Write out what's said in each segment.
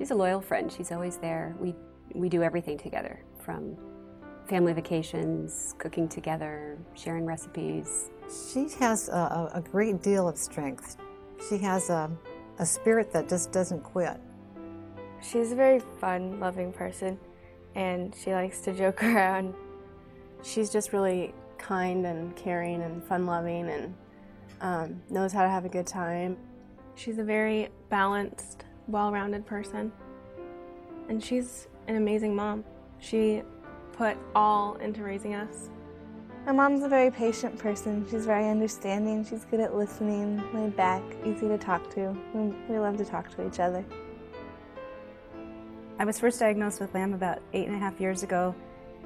She's a loyal friend. She's always there. We do everything together, from family vacations, cooking together, sharing recipes. She has a great deal of strength. She has a spirit that just doesn't quit. She's a very fun, loving person, and she likes to joke around. She's just really kind and caring and fun-loving and knows how to have a good time. She's a very balanced, well-rounded person, and she's an amazing mom. She put all into raising us. My mom's a very patient person. She's very understanding. She's good at listening, laid back, easy to talk to. We love to talk to each other. I was first diagnosed with LAM about 8.5 years ago,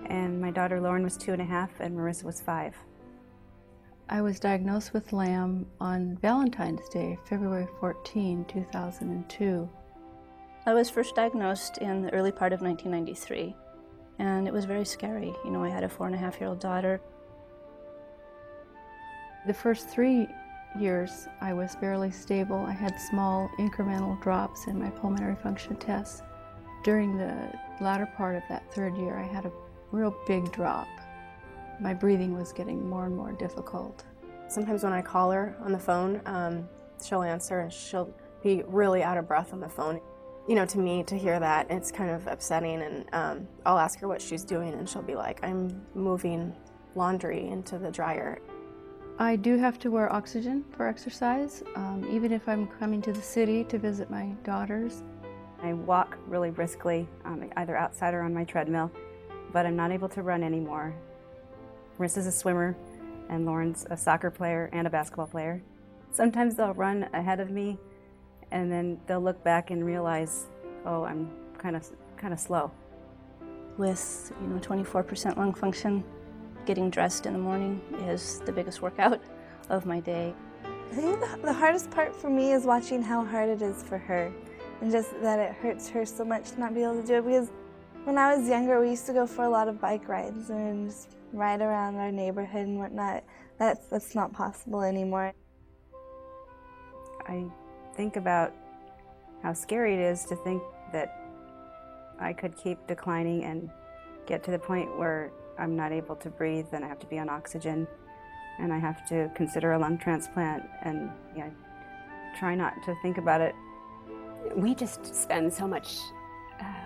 and my daughter Lauren was 2.5 and Marisa was 5. I was diagnosed with LAM on Valentine's Day, February 14, 2002. I was first diagnosed in the early part of 1993, and it was very scary. You know, I had a 4.5-year-old daughter. The first 3 years I was fairly stable. I had small incremental drops in my pulmonary function tests. During the latter part of that 3rd year, I had a real big drop. My breathing was getting more and more difficult. Sometimes when I call her on the phone, she'll answer and she'll be really out of breath on the phone. You know, to me, to hear that, it's kind of upsetting, and I'll ask her what she's doing and she'll be like, I'm moving laundry into the dryer. I do have to wear oxygen for exercise, even if I'm coming to the city to visit my daughters. I walk really briskly, either outside or on my treadmill, but I'm not able to run anymore. Marisa's a swimmer, and Lauren's a soccer player and a basketball player. Sometimes they'll run ahead of me, and then they'll look back and realize, oh, I'm kind of slow. With 24% lung function, getting dressed in the morning is the biggest workout of my day. I think the hardest part for me is watching how hard it is for her, and just that it hurts her so much to not be able to do it, because when I was younger, we used to go for a lot of bike rides and just ride around our neighborhood and whatnot. That's not possible anymore. I think about how scary it is to think that I could keep declining and get to the point where I'm not able to breathe and I have to be on oxygen and I have to consider a lung transplant, and try not to think about it. We just spend so much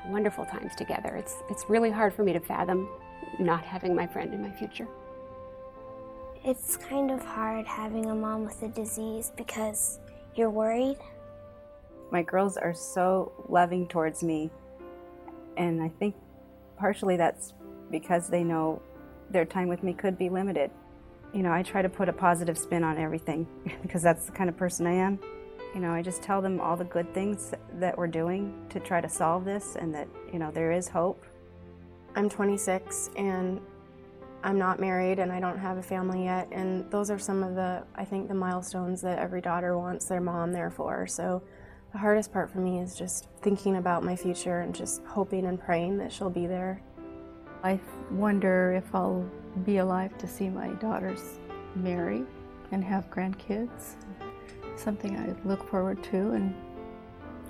wonderful times together. It's really hard for me to fathom not having my friend in my future. It's kind of hard having a mom with a disease because you're worried. My girls are so loving towards me, and I think partially that's because they know their time with me could be limited. You know, I try to put a positive spin on everything because that's the kind of person I am. You know, I just tell them all the good things that we're doing to try to solve this, and that, there is hope. I'm 26 and I'm not married and I don't have a family yet, and those are some of the milestones that every daughter wants their mom there for. So the hardest part for me is just thinking about my future and just hoping and praying that she'll be there. I wonder if I'll be alive to see my daughters marry and have grandkids. Something I look forward to, and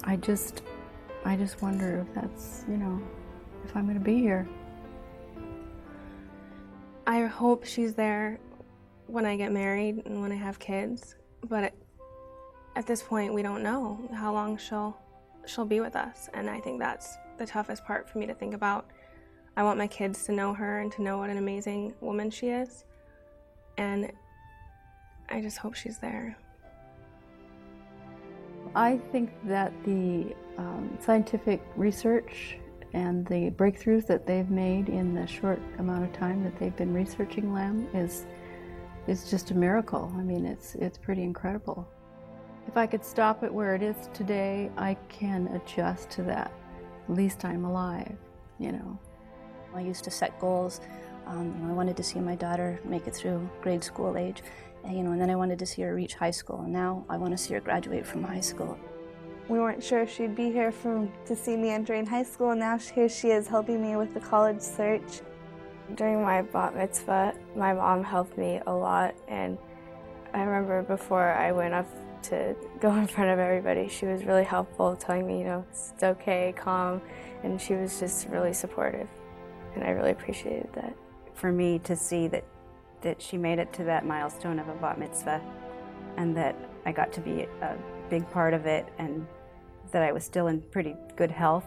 I just wonder if that's, if I'm going to be here. I hope she's there when I get married and when I have kids, but at this point we don't know how long she'll be with us, and I think that's the toughest part for me to think about. I want my kids to know her and to know what an amazing woman she is, and I just hope she's there. I think that the scientific research and the breakthroughs that they've made in the short amount of time that they've been researching LAM is just a miracle. I mean, it's pretty incredible. If I could stop it where it is today, I can adjust to that. At least I'm alive, I used to set goals. I wanted to see my daughter make it through grade school age, and then I wanted to see her reach high school, and now I want to see her graduate from high school. We weren't sure if she'd be here to see me entering high school, and now here she is helping me with the college search. During my bat mitzvah, my mom helped me a lot, and I remember before I went up to go in front of everybody, she was really helpful, telling me, it's okay, calm, and she was just really supportive, and I really appreciated that. For me to see that she made it to that milestone of a bat mitzvah, and that I got to be a big part of it, and that I was still in pretty good health.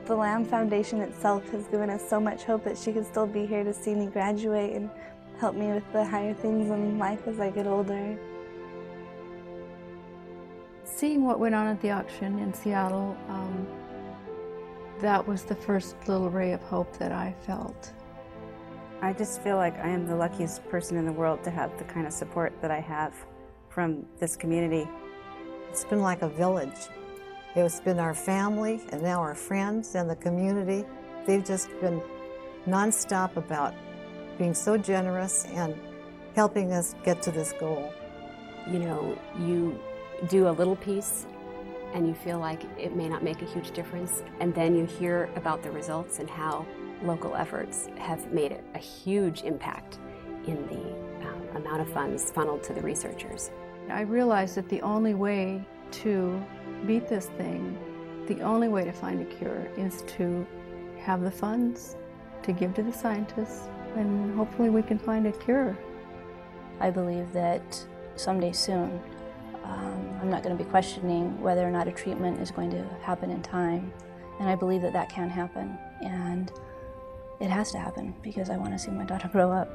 The LAM Foundation itself has given us so much hope that she could still be here to see me graduate and help me with the higher things in life as I get older. Seeing what went on at the auction in Seattle, that was the first little ray of hope that I felt. I just feel like I am the luckiest person in the world to have the kind of support that I have from this community. It's been like a village. It's been our family and now our friends and the community. They've just been nonstop about being so generous and helping us get to this goal. You do a little piece and you feel like it may not make a huge difference, and then you hear about the results and how local efforts have made a huge impact in the amount of funds funneled to the researchers. I realized that the only way to beat this thing, the only way to find a cure is to have the funds to give to the scientists, and hopefully we can find a cure. I believe that someday soon, I'm not going to be questioning whether or not a treatment is going to happen in time, and I believe that that can happen, and it has to happen because I want to see my daughter grow up.